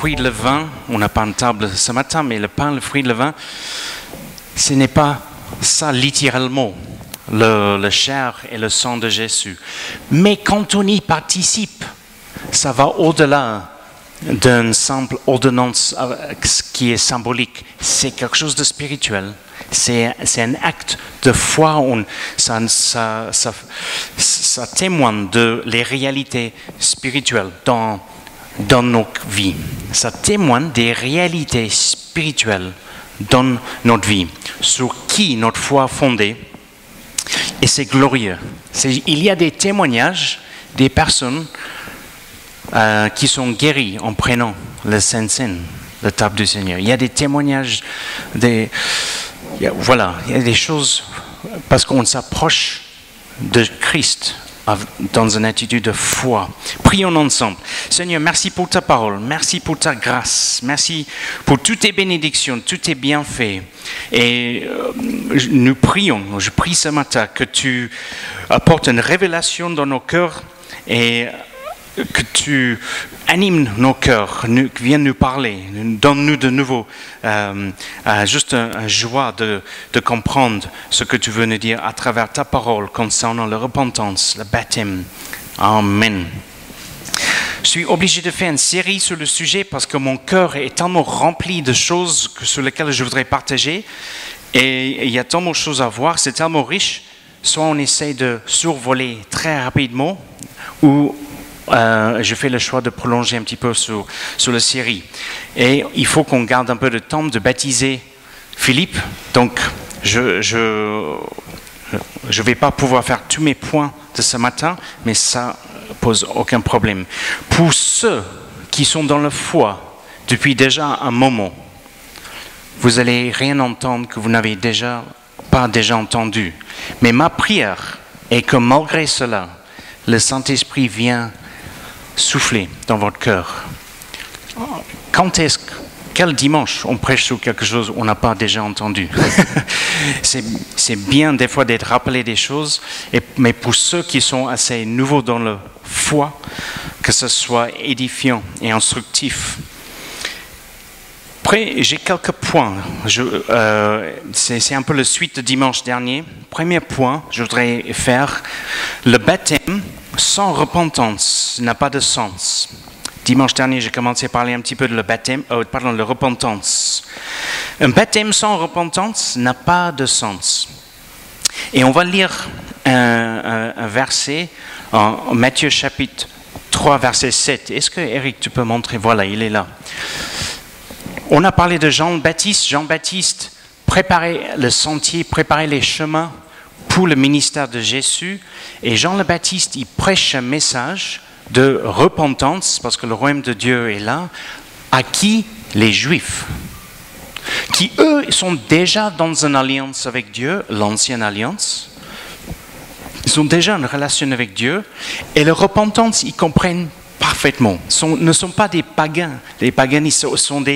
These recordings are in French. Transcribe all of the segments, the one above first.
fruit, le vin, on n'a pas une table ce matin, mais le pain, le fruit, le vin, ce n'est pas ça littéralement, le chair et le sang de Jésus. Mais quand on y participe, ça va au-delà d'une simple ordonnance qui est symbolique. C'est quelque chose de spirituel. C'est un acte de foi. Ça témoigne de les réalités spirituelles dans nos vies. Ça témoigne des réalités spirituelles dans notre vie, sur qui notre foi est fondée. Et c'est glorieux. Il y a des témoignages des personnes qui sont guéris en prenant le Saint-Seine, la table du Seigneur. Il y a des témoignages, il y a des choses, parce qu'on s'approche de Christ dans une attitude de foi. Prions ensemble. Seigneur, merci pour ta parole, merci pour ta grâce, merci pour toutes tes bénédictions, tous tes bienfaits. Et nous prions, je prie ce matin que tu apportes une révélation dans nos cœurs et que tu animes nos cœurs, que viens nous parler, donne-nous de nouveau juste une joie de comprendre ce que tu veux nous dire à travers ta parole concernant la repentance, le baptême. Amen. Je suis obligé de faire une série sur le sujet parce que mon cœur est tellement rempli de choses sur lesquelles je voudrais partager et il y a tellement de choses à voir, c'est tellement riche, soit on essaie de survoler très rapidement ou je fais le choix de prolonger un petit peu sur la série. Et il faut qu'on garde un peu de temps de baptiser Philippe. Donc, je vais pas pouvoir faire tous mes points de ce matin, mais ça pose aucun problème. Pour ceux qui sont dans la foi depuis déjà un moment, vous allez rien entendre que vous n'avez pas déjà entendu. Mais ma prière est que malgré cela, le Saint-Esprit vient souffler dans votre cœur. Quel dimanche on prêche sur quelque chose qu'on n'a pas déjà entendu? C'est bien des fois d'être rappelé des choses, mais pour ceux qui sont assez nouveaux dans la foi, que ce soit édifiant et instructif. Après, j'ai quelques points. C'est un peu la suite de dimanche dernier. Premier point, je voudrais faire le baptême sans repentance n'a pas de sens. Dimanche dernier, j'ai commencé à parler un petit peu de la repentance. Un baptême sans repentance n'a pas de sens. Et on va lire un verset en Matthieu chapitre 3, verset 7. Est-ce que, Eric, tu peux montrer? Voilà, il est là. On a parlé de Jean-Baptiste. Jean-Baptiste préparait le sentier, préparait les chemins pour le ministère de Jésus. Et Jean le Baptiste, il prêche un message de repentance, parce que le royaume de Dieu est là, à qui? Les Juifs, qui eux sont déjà dans une alliance avec Dieu, l'ancienne alliance. Ils ont déjà une relation avec Dieu, et la repentance, ils comprennent parfaitement. Ne sont pas des païens, les paganistes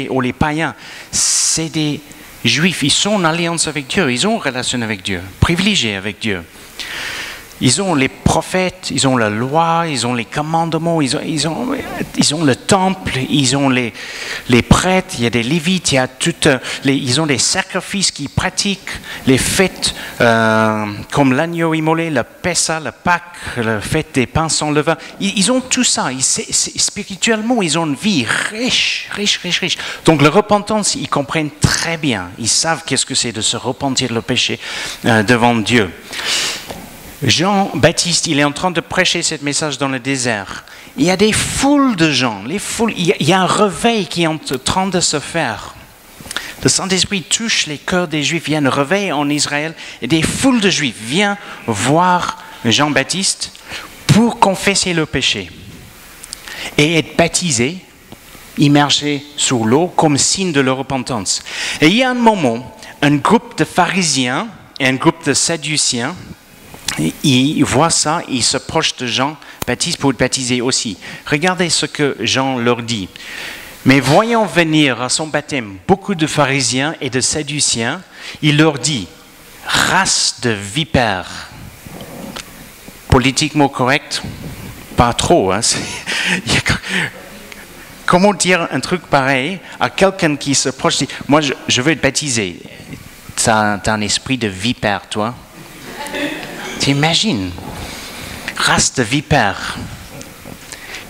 ou les païens, c'est des Juifs, ils sont en alliance avec Dieu, ils ont une relation avec Dieu, privilégiés avec Dieu. Ils ont les prophètes, ils ont la loi, ils ont les commandements, ils ont le temple, ils ont les prêtres, il y a des lévites, ils ont des sacrifices qu'ils pratiquent, les fêtes comme l'agneau immolé, le Pessah, le Pâques, la fête des pains sans levain. Ils ont tout ça. Spirituellement, ils ont une vie riche. Donc la repentance, ils comprennent très bien. Ils savent qu'est-ce que c'est de se repentir de le péché devant Dieu. Jean-Baptiste, il est en train de prêcher ce message dans le désert. Il y a des foules de gens, il y a un réveil qui est en train de se faire. Le Saint-Esprit touche les cœurs des Juifs, il y a un réveil en Israël, et des foules de Juifs viennent voir Jean-Baptiste pour confesser le péché et être baptisés, immergés sous l'eau comme signe de leur repentance. Et il y a un moment, un groupe de pharisiens et un groupe de sadduciens, ils voient ça, ils s'approchent de Jean-Baptiste pour être baptisé aussi. Regardez ce que Jean leur dit. Mais voyant venir à son baptême beaucoup de pharisiens et de sadduciens, il leur dit, race de vipères. Politiquement correct, pas trop. Hein, comment dire un truc pareil à quelqu'un qui se proche, dit, moi je veux être baptisé. T'as un esprit de vipère, toi. T'imagines? Race de vipère.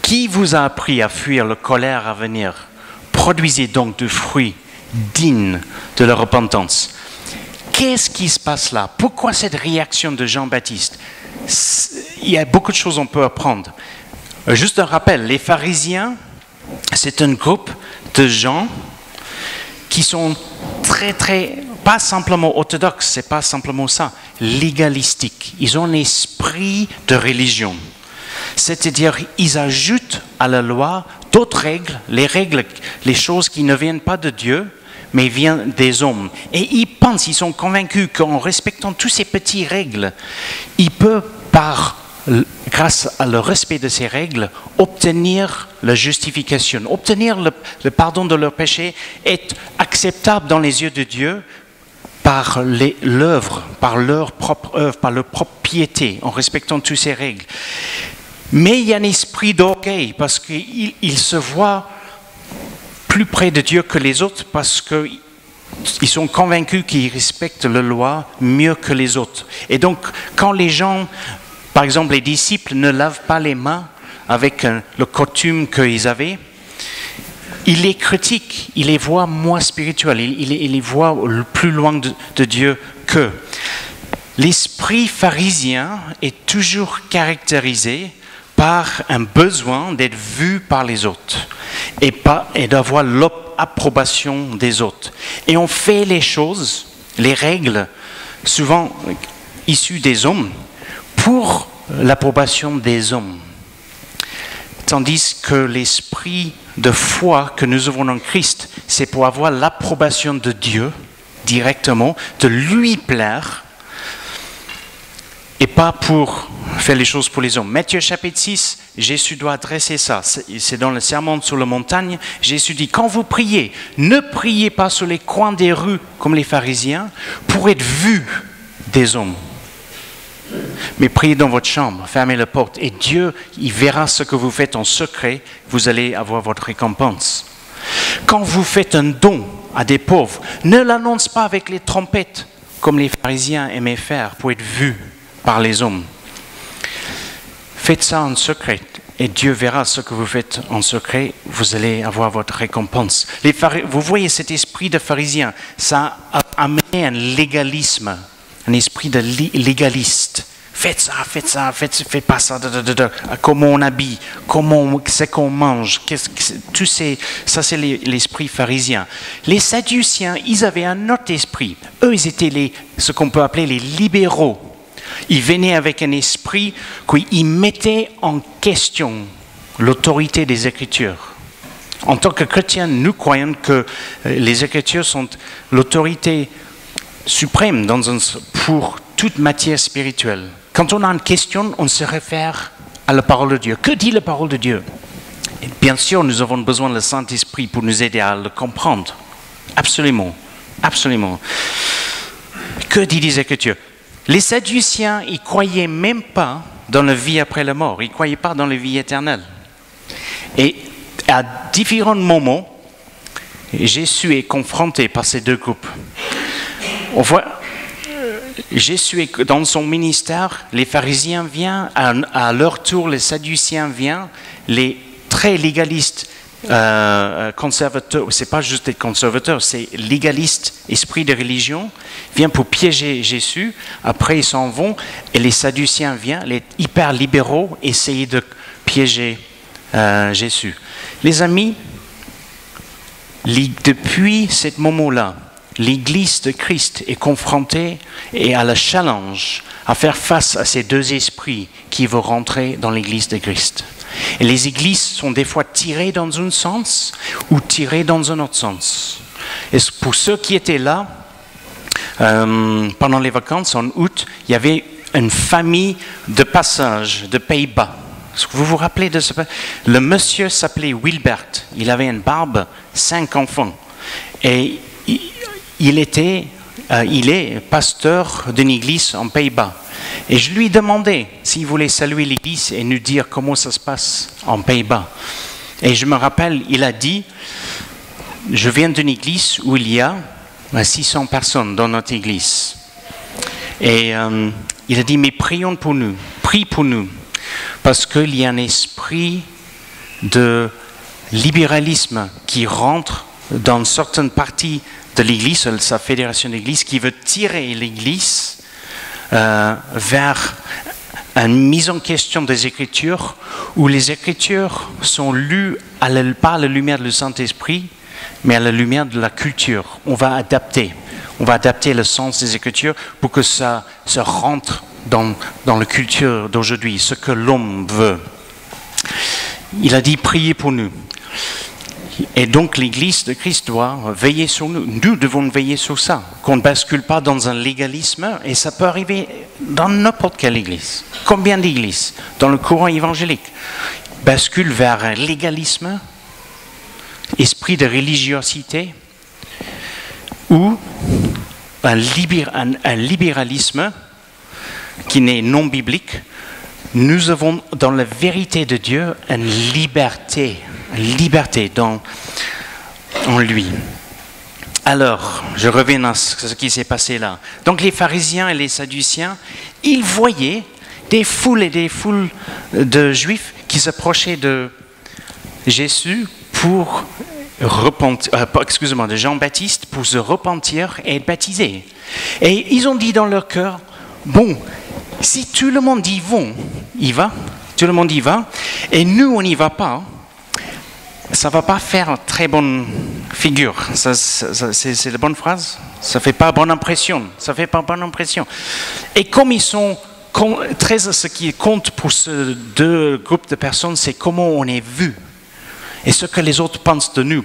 Qui vous a appris à fuir la colère à venir? Produisez donc du fruit digne de la repentance. Qu'est-ce qui se passe là? Pourquoi cette réaction de Jean-Baptiste? Il y a beaucoup de choses qu'on peut apprendre. Juste un rappel, les pharisiens, c'est un groupe de gens qui sont pas simplement orthodoxes, c'est pas simplement ça, légalistiques. Ils ont un esprit de religion. C'est-à-dire, ils ajoutent à la loi d'autres règles, les choses qui ne viennent pas de Dieu, mais viennent des hommes. Et ils sont convaincus qu'en respectant toutes ces petites règles, ils peuvent, grâce à le respect de ces règles, obtenir la justification, obtenir le pardon de leurs péchés, être acceptable dans les yeux de Dieu par l'œuvre, par leur propre œuvre, par leur propre piété, en respectant toutes ces règles. Mais il y a un esprit d'orgueil parce qu'ils se voient plus près de Dieu que les autres parce qu'ils sont convaincus qu'ils respectent la loi mieux que les autres. Et donc, quand les gens, par exemple les disciples, ne lavent pas les mains avec le coutume qu'ils avaient, ils les critiquent, ils les voient moins spirituels, ils les voient plus loin de Dieu qu'eux. L'esprit pharisien est toujours caractérisé par un besoin d'être vu par les autres et d'avoir l'approbation des autres. Et on fait les choses, les règles, souvent issues des hommes, pour l'approbation des hommes. Tandis que l'esprit de foi que nous avons en Christ, c'est pour avoir l'approbation de Dieu directement, de lui plaire, et pas pour faire les choses pour les hommes. Matthieu chapitre 6, Jésus doit adresser ça. C'est dans le sermon sur la montagne. Jésus dit, quand vous priez, ne priez pas sur les coins des rues comme les pharisiens pour être vus des hommes. Mais priez dans votre chambre, fermez la porte. Et Dieu, il verra ce que vous faites en secret. Vous allez avoir votre récompense. Quand vous faites un don à des pauvres, ne l'annonce pas avec les trompettes comme les pharisiens aimaient faire pour être vus par les hommes. Faites ça en secret et Dieu verra ce que vous faites en secret, vous allez avoir votre récompense. Vous voyez cet esprit de pharisien, ça a amené un légalisme, un esprit de légaliste. Faites ça, faites pas ça, comment on habille, c'est qu'on mange, ça c'est l'esprit pharisien. Les Sadduciens, ils avaient un autre esprit. Eux, ils étaient ce qu'on peut appeler les libéraux. Ils venaient avec un esprit qui mettait en question l'autorité des Écritures. En tant que chrétiens, nous croyons que les Écritures sont l'autorité suprême pour toute matière spirituelle. Quand on a une question, on se réfère à la parole de Dieu. Que dit la parole de Dieu? Et bien sûr, nous avons besoin du Saint-Esprit pour nous aider à le comprendre. Absolument, absolument. Que dit les Écritures? Les Sadduciens, ils ne croyaient même pas dans la vie après la mort. Ils ne croyaient pas dans la vie éternelle. Et à différents moments, Jésus est confronté par ces deux groupes. On voit, Jésus est dans son ministère, les pharisiens viennent, à leur tour, les Sadduciens viennent, les très légalistes, conservateurs, c'est pas juste des conservateurs, c'est légaliste, esprit de religion, vient pour piéger Jésus. Après ils s'en vont et les Sadduciens viennent, les hyper libéraux, essayer de piéger Jésus. Les amis, depuis ce moment-là, l'Église de Christ est confrontée et a le challenge à faire face à ces deux esprits qui vont rentrer dans l'Église de Christ. Et les églises sont des fois tirées dans un sens ou tirées dans un autre sens. Et pour ceux qui étaient là, pendant les vacances en août, il y avait une famille de passage de Pays-Bas. Est-ce que vous vous rappelez de ce? Le monsieur s'appelait Wilbert. Il avait une barbe, 5 enfants. Et il est pasteur d'une église en Pays-Bas. Et je lui demandais s'il voulait saluer l'église et nous dire comment ça se passe en Pays-Bas. Et je me rappelle, il a dit, je viens d'une église où il y a 600 personnes dans notre église. Et il a dit, mais prions pour nous, prie pour nous, parce qu'il y a un esprit de libéralisme qui rentre dans certaines parties de l'Église, sa fédération d'église, qui veut tirer l'Église vers une mise en question des Écritures, où les Écritures sont lues pas à la lumière du Saint-Esprit, mais à la lumière de la culture. On va adapter le sens des Écritures pour que ça rentre dans la culture d'aujourd'hui, ce que l'homme veut. Il a dit, priez pour nous. Et donc l'Église de Christ doit veiller sur nous. Nous devons veiller sur ça, qu'on ne bascule pas dans un légalisme, et ça peut arriver dans n'importe quelle église. Combien d'églises dans le courant évangélique basculent vers un légalisme, esprit de religiosité, ou un libéralisme qui n'est non biblique. Nous avons dans la vérité de Dieu une liberté en lui. Alors, je reviens à ce qui s'est passé là. Donc les pharisiens et les sadduciens, ils voyaient des foules et des foules de juifs qui s'approchaient de Jésus pour de Jean-Baptiste pour se repentir et être baptisés. Et ils ont dit dans leur cœur, bon, si tout le monde y va, tout le monde y va, et nous on n'y va pas, ça va pas faire très bonne figure. C'est la bonne phrase. Ça fait pas bonne impression. Et comme ils sont ce qui compte pour ces deux groupes de personnes, c'est comment on est vu. Et ce que les autres pensent de nous,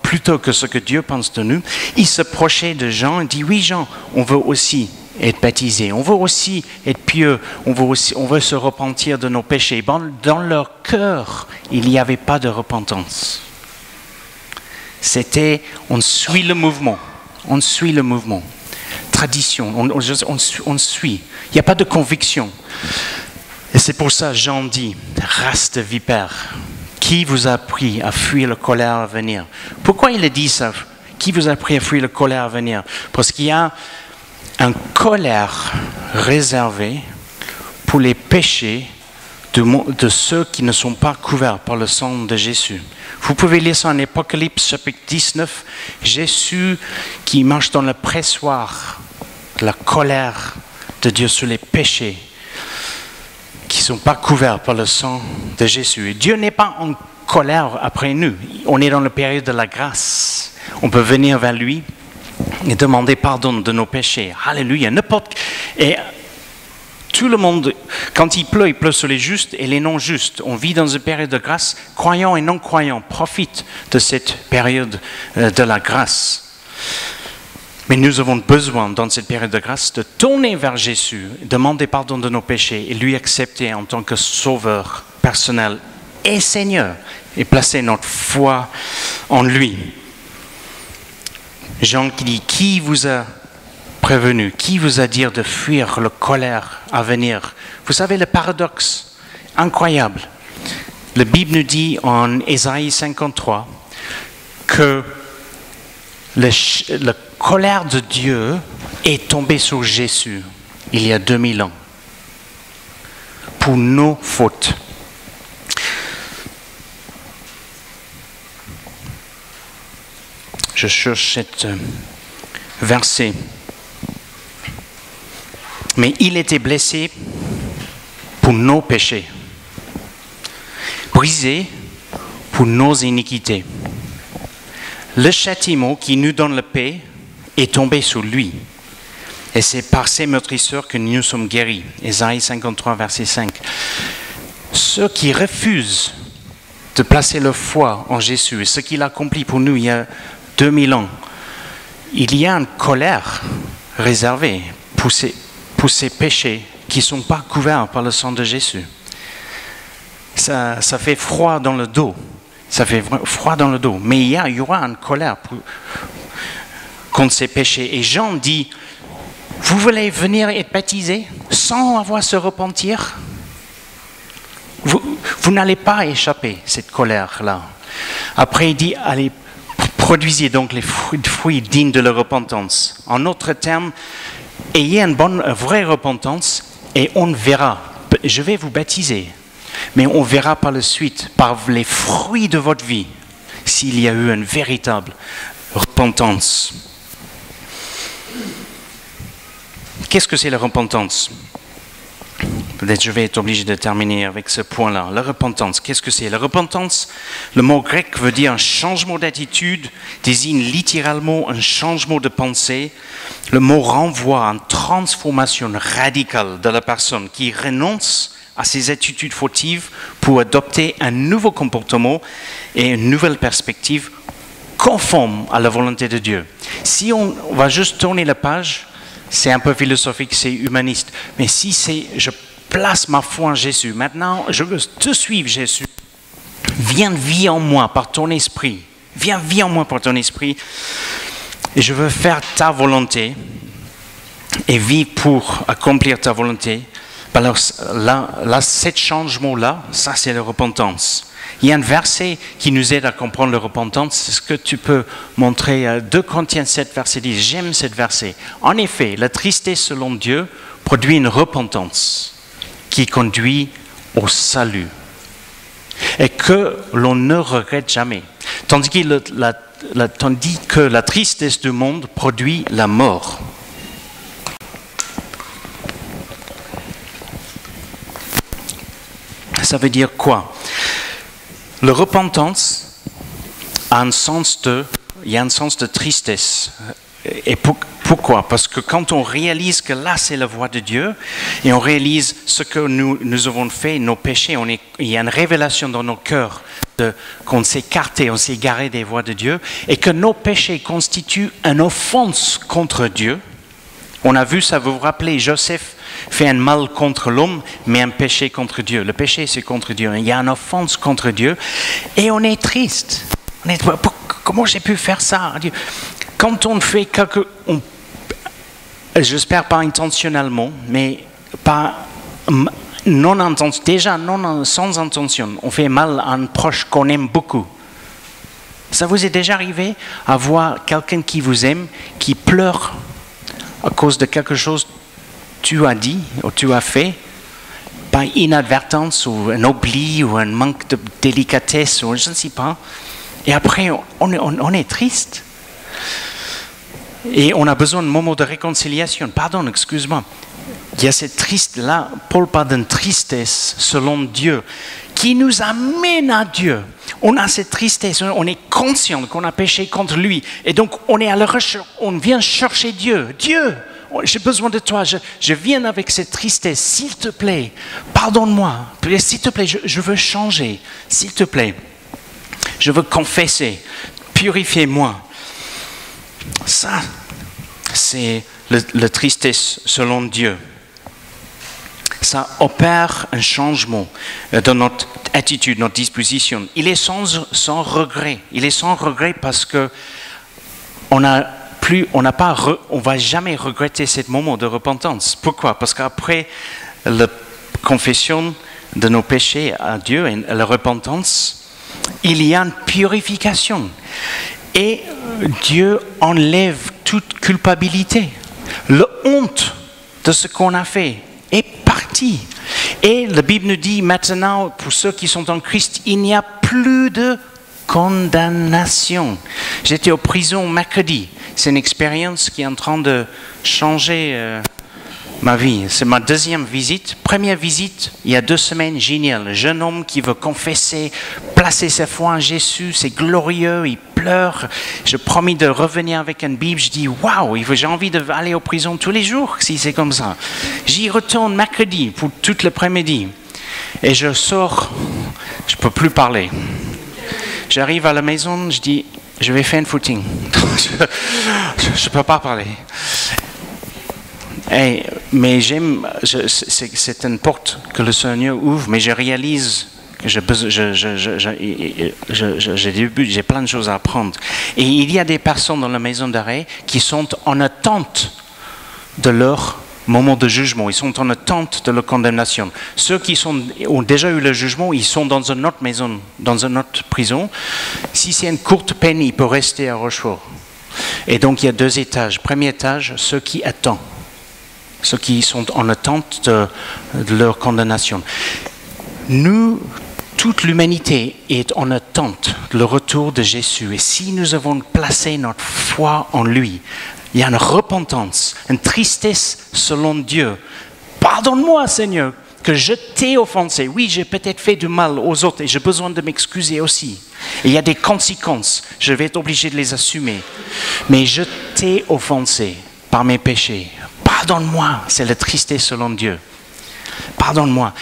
plutôt que ce que Dieu pense de nous, ils s'approchaient de Jean et disent, oui Jean, on veut aussi être baptisé, on veut aussi être pieux, on veut se repentir de nos péchés. Dans leur cœur, il n'y avait pas de repentance. C'était, on suit le mouvement. Tradition, on suit. Il n'y a pas de conviction. Et c'est pour ça Jean dit, race de vipères. Qui vous a appris à fuir la colère à venir? Pourquoi il a dit ça? Qui vous a appris à fuir la colère à venir? Parce qu'il y a une colère réservée pour les péchés de ceux qui ne sont pas couverts par le sang de Jésus. Vous pouvez lire ça en Apocalypse chapitre 19. Jésus qui marche dans le pressoir, la colère de Dieu sur les péchés qui ne sont pas couverts par le sang de Jésus. Et Dieu n'est pas en colère après nous. On est dans la période de la grâce. On peut venir vers lui et demander pardon de nos péchés. Alléluia. Et tout le monde, quand il pleut sur les justes et les non-justes. On vit dans une période de grâce. Croyants et non-croyants profitent de cette période de la grâce. Mais nous avons besoin, dans cette période de grâce, de tourner vers Jésus, demander pardon de nos péchés et lui accepter en tant que sauveur personnel et Seigneur et placer notre foi en lui. Jean qui dit, qui vous a prévenu, qui vous a dit de fuir la colère à venir? Vous savez le paradoxe incroyable. La Bible nous dit en Ésaïe 53 que la colère de Dieu est tombée sur Jésus il y a 2000 ans pour nos fautes. Je cherche cet verset. Mais il était blessé pour nos péchés, brisé pour nos iniquités. Le châtiment qui nous donne la paix est tombé sur lui. Et c'est par ses meurtrisseurs que nous sommes guéris. Ésaïe 53, verset 5. Ceux qui refusent de placer leur foi en Jésus, ce qu'il a accompli pour nous il y a 2000 ans, il y a une colère réservée pour ces péchés qui ne sont pas couverts par le sang de Jésus. Ça fait froid dans le dos. Mais il y aura une colère contre ces péchés. Et Jean dit, vous voulez venir être baptisé sans avoir à se repentir? vous n'allez pas échapper cette colère-là. Après, il dit, allez, produisez donc les fruits dignes de la repentance. En d'autres termes, ayez une vraie repentance et on verra. Je vais vous baptiser, mais on verra par la suite, par les fruits de votre vie, s'il y a eu une véritable repentance. Qu'est-ce que c'est la repentance? Peut-être je vais être obligé de terminer avec ce point-là. La repentance, qu'est-ce que c'est? La repentance, le mot grec veut dire un changement d'attitude, désigne littéralement un changement de pensée. Le mot renvoie à une transformation radicale de la personne qui renonce à ses attitudes fautives pour adopter un nouveau comportement et une nouvelle perspective conforme à la volonté de Dieu. Si on va juste tourner la page, c'est un peu philosophique, c'est humaniste. Mais si c'est, je place ma foi en Jésus, maintenant je veux te suivre Jésus, viens vivre en moi par ton esprit, viens vivre en moi par ton esprit, et je veux faire ta volonté et vivre pour accomplir ta volonté. Alors là, ce changement-là, ça c'est la repentance. Il y a un verset qui nous aide à comprendre la repentance. Est-ce que tu peux montrer 2 Corinthiens 7, verset 10? J'aime ce verset. En effet, la tristesse selon Dieu produit une repentance qui conduit au salut et que l'on ne regrette jamais. Tandis que la tristesse du monde produit la mort. Ça veut dire quoi? La repentance a il y a un sens de tristesse. Et pourquoi? Parce que quand on réalise que là c'est la voie de Dieu et on réalise ce que nous avons fait, nos péchés, il y a une révélation dans nos cœurs qu'on s'est écarté, on s'est égaré des voies de Dieu et que nos péchés constituent une offense contre Dieu. On a vu ça, vous vous rappelez, Joseph fait un mal contre l'homme, mais un péché contre Dieu. Le péché, c'est contre Dieu. Il y a une offense contre Dieu. Et on est triste. Comment j'ai pu faire ça? Quand on fait j'espère pas intentionnellement, mais sans intention, on fait mal à un proche qu'on aime beaucoup. Ça vous est déjà arrivé à voir quelqu'un qui vous aime, qui pleure à cause de quelque chose que tu as dit ou tu as fait, par inadvertance ou un oubli ou un manque de délicatesse ou je ne sais pas. Et après, on est triste. Et on a besoin d'un moment de réconciliation. Pardon, excuse-moi. Il y a cette triste-là, Paul parle d'une tristesse selon Dieu, qui nous amène à Dieu. On a cette tristesse, on est conscient qu'on a péché contre lui. Et donc, on est à la recherche, on vient chercher Dieu. Dieu, j'ai besoin de toi. Je viens avec cette tristesse. S'il te plaît, pardonne-moi. S'il te plaît, je veux changer. S'il te plaît, je veux confesser. Purifiez-moi. Ça, c'est la tristesse selon Dieu. Ça opère un changement dans notre attitude, notre disposition. Il est sans regret. Il est sans regret parce que on va jamais regretter ce moment de repentance. Pourquoi? Parce qu'après la confession de nos péchés à Dieu et la repentance, il y a une purification. Et Dieu enlève toute culpabilité. La honte de ce qu'on a fait est partie. Et la Bible nous dit maintenant, pour ceux qui sont en Christ, il n'y a plus de condamnation. J'étais en prison mercredi. C'est une expérience qui est en train de changer ma vie. C'est ma deuxième visite. Première visite, il y a 2 semaines, génial. Un jeune homme qui veut confesser, placer sa foi en Jésus, c'est glorieux, il pleure. Je promis de revenir avec une Bible. Je dis, waouh, j'ai envie d'aller en prison tous les jours si c'est comme ça. J'y retourne mercredi pour tout l'après-midi. Et je sors, je ne peux plus parler. J'arrive à la maison, je dis, je vais faire un footing. Je ne peux pas parler. Mais c'est une porte que le Seigneur ouvre, mais je réalise que j'ai plein de choses à apprendre. Et il y a des personnes dans la maison d'arrêt qui sont en attente de leur moment de jugement. Ils sont en attente de la condamnation. Ceux qui ont déjà eu le jugement, ils sont dans une autre maison, dans une autre prison. Si c'est une courte peine, ils peuvent rester à Rochefort. Et donc, il y a 2 étages. Premier étage, ceux qui attendent. Ceux qui sont en attente de leur condamnation. Nous, toute l'humanité est en attente de le retour de Jésus. Et si nous avons placé notre foi en lui, il y a une repentance, une tristesse selon Dieu. Pardonne-moi, Seigneur, que je t'ai offensé. Oui, j'ai peut-être fait du mal aux autres et j'ai besoin de m'excuser aussi. Et il y a des conséquences. Je vais être obligé de les assumer. Mais je t'ai offensé par mes péchés. Pardonne-moi. C'est la tristesse selon Dieu. Pardonne-moi.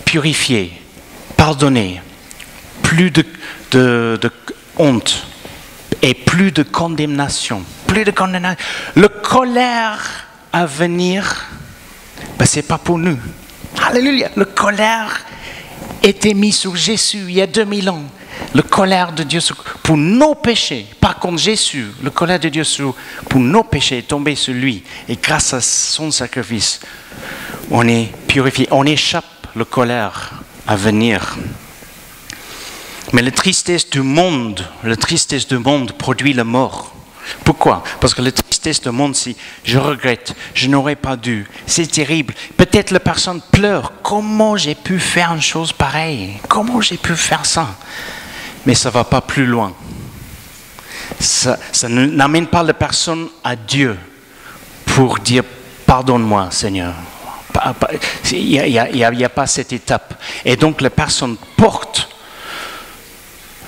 Purifier. Pardonner. Plus de honte. Et plus de condamnation. Plus de condamnation. Le colère à venir, ben, ce n'est pas pour nous. Alléluia. Le colère était mis sur Jésus il y a 2000 ans. Le colère de Dieu pour nos péchés. Par contre, Jésus, le colère de Dieu pour nos péchés est tombé sur lui. Et grâce à son sacrifice, on est purifié. On échappe la colère à venir. Mais la tristesse du monde produit la mort. Pourquoi? Parce que la tristesse du monde, c'est je regrette, je n'aurais pas dû, c'est terrible. Peut-être la personne pleure. Comment j'ai pu faire une chose pareille? Comment j'ai pu faire ça? Mais ça ne va pas plus loin. Ça n'amène pas la personne à Dieu pour dire pardonne-moi, Seigneur. Il n'y a pas cette étape. Et donc la personne porte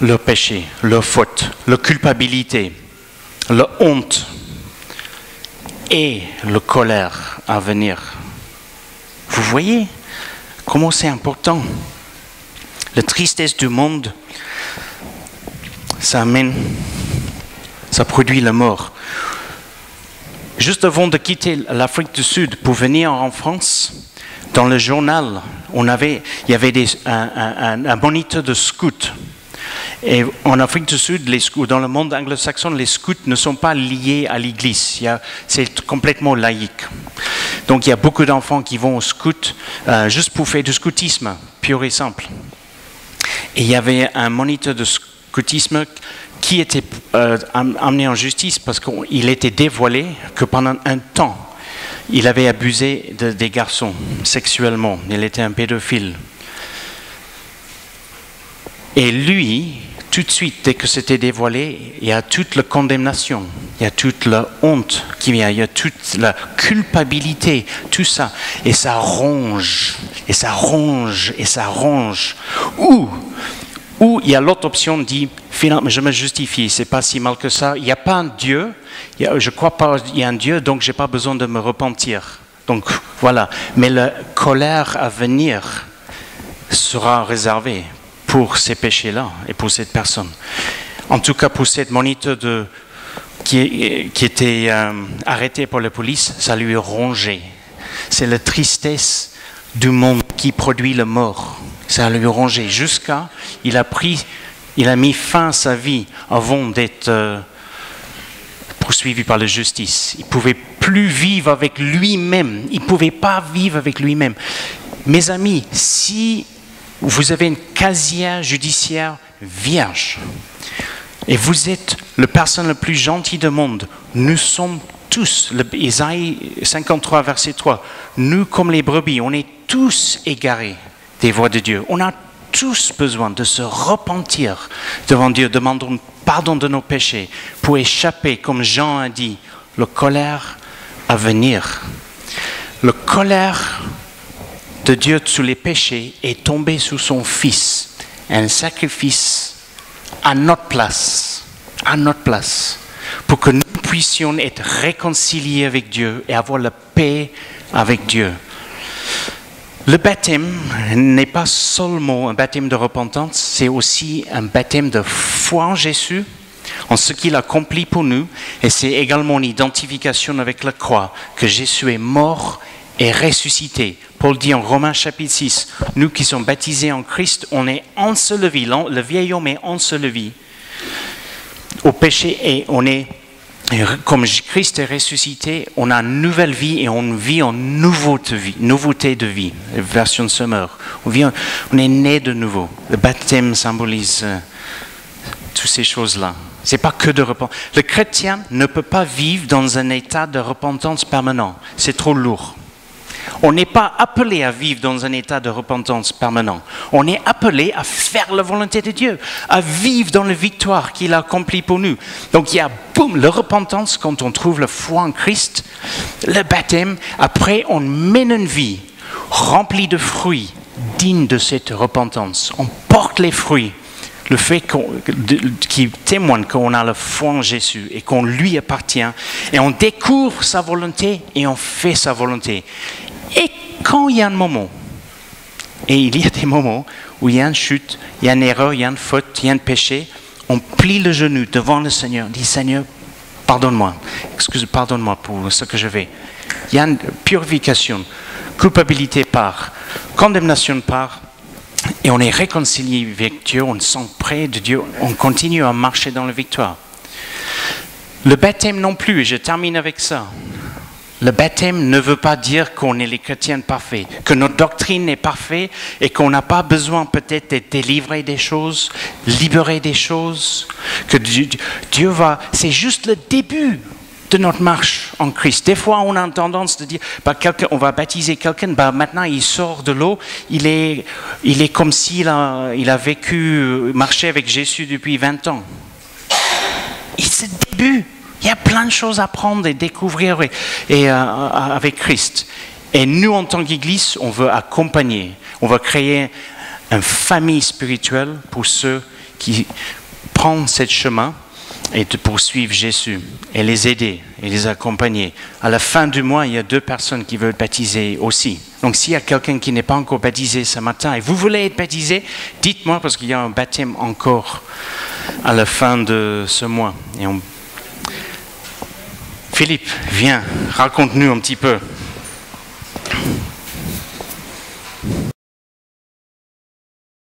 leur péché, leur faute, leur culpabilité, la honte et la colère à venir. Vous voyez comment c'est important? La tristesse du monde, ça produit la mort. Juste avant de quitter l'Afrique du Sud pour venir en France, dans le journal, il y avait un moniteur de scouts. Et en Afrique du Sud, les scouts, dans le monde anglo-saxon, les scouts ne sont pas liés à l'église. C'est complètement laïque. Donc il y a beaucoup d'enfants qui vont au scout juste pour faire du scoutisme, pur et simple. Et il y avait un moniteur de scoutisme qui était amené en justice parce qu'il était dévoilé que pendant un temps, il avait abusé des garçons sexuellement. Il était un pédophile. Et lui, tout de suite, dès que c'était dévoilé, il y a toute la condamnation, il y a toute la honte qui vient, il y a toute la culpabilité, tout ça. Et ça ronge, et ça ronge, et ça ronge. Ou il y a l'autre option, dit, finalement, je me justifie, c'est pas si mal que ça. Il n'y a pas un Dieu, je ne crois pas qu'il y a un Dieu, donc je n'ai pas besoin de me repentir. Donc voilà. Mais la colère à venir sera réservée pour ces péchés-là et pour cette personne. En tout cas, pour cette moniteur qui était arrêté par la police, ça lui a rongé. C'est la tristesse du monde qui produit la mort. Ça lui a rongé jusqu'à il a mis fin à sa vie avant d'être poursuivi par la justice. Il ne pouvait plus vivre avec lui-même. Il ne pouvait pas vivre avec lui-même. Mes amis, si vous avez une casier judiciaire vierge et vous êtes la personne la plus gentille du monde, nous sommes tous, Isaïe 53, verset 3, nous comme les brebis, on est tous égarés des voies de Dieu. On a tous besoin de se repentir devant Dieu, demandons pardon de nos péchés pour échapper, comme Jean a dit, la colère à venir. La colère de Dieu sur les péchés est tombé sur son Fils, un sacrifice à notre place, pour que nous puissions être réconciliés avec Dieu et avoir la paix avec Dieu. Le baptême n'est pas seulement un baptême de repentance, c'est aussi un baptême de foi en Jésus, en ce qu'il accomplit pour nous, et c'est également une identification avec la croix, que Jésus est mort et ressuscité. Paul dit en Romains chapitre 6, nous qui sommes baptisés en Christ, on est enseveli, le vieil homme est enseveli au péché et on est Et comme Christ est ressuscité, on a une nouvelle vie et on vit en nouveauté de vie. Version Summer. On est né de nouveau. Le baptême symbolise toutes ces choses-là. C'est pas que de repentance. Le chrétien ne peut pas vivre dans un état de repentance permanent. C'est trop lourd. On n'est pas appelé à vivre dans un état de repentance permanent. On est appelé à faire la volonté de Dieu, à vivre dans la victoire qu'il a accomplie pour nous. Donc il y a, boum, la repentance quand on trouve la foi en Christ, le baptême. Après, on mène une vie remplie de fruits, digne de cette repentance. On porte les fruits. Le fait qui témoigne qu'on a la foi en Jésus et qu'on lui appartient. Et on découvre sa volonté et on fait sa volonté. Et quand il y a un moment, et il y a des moments où il y a une chute, il y a une erreur, il y a une faute, il y a un péché, on plie le genou devant le Seigneur, on dit Seigneur, pardonne-moi, pardonne-moi pour ce que je fais. Il y a une purification, culpabilité part, condamnation part, et on est réconcilié avec Dieu, on se sent près de Dieu, on continue à marcher dans la victoire. Le baptême non plus, et je termine avec ça. Le baptême ne veut pas dire qu'on est les chrétiens parfaits, que notre doctrine est parfaite et qu'on n'a pas besoin peut-être de délivrer des choses, libérer des choses, que Dieu va... C'est juste le début de notre marche en Christ. Des fois, on a tendance de dire, on va baptiser quelqu'un, maintenant il sort de l'eau, il est comme s'il a vécu, marché avec Jésus depuis 20 ans. Et c'est le début. Il y a plein de choses à apprendre et découvrir avec Christ. Et nous, en tant qu'Église, on veut accompagner, on va créer une famille spirituelle pour ceux qui prennent ce chemin et de poursuivre Jésus et les aider et les accompagner. À la fin du mois, il y a 2 personnes qui veulent baptiser aussi. Donc s'il y a quelqu'un qui n'est pas encore baptisé ce matin et vous voulez être baptisé, dites-moi parce qu'il y a un baptême encore à la fin de ce mois. Philippe, viens, raconte-nous un petit peu.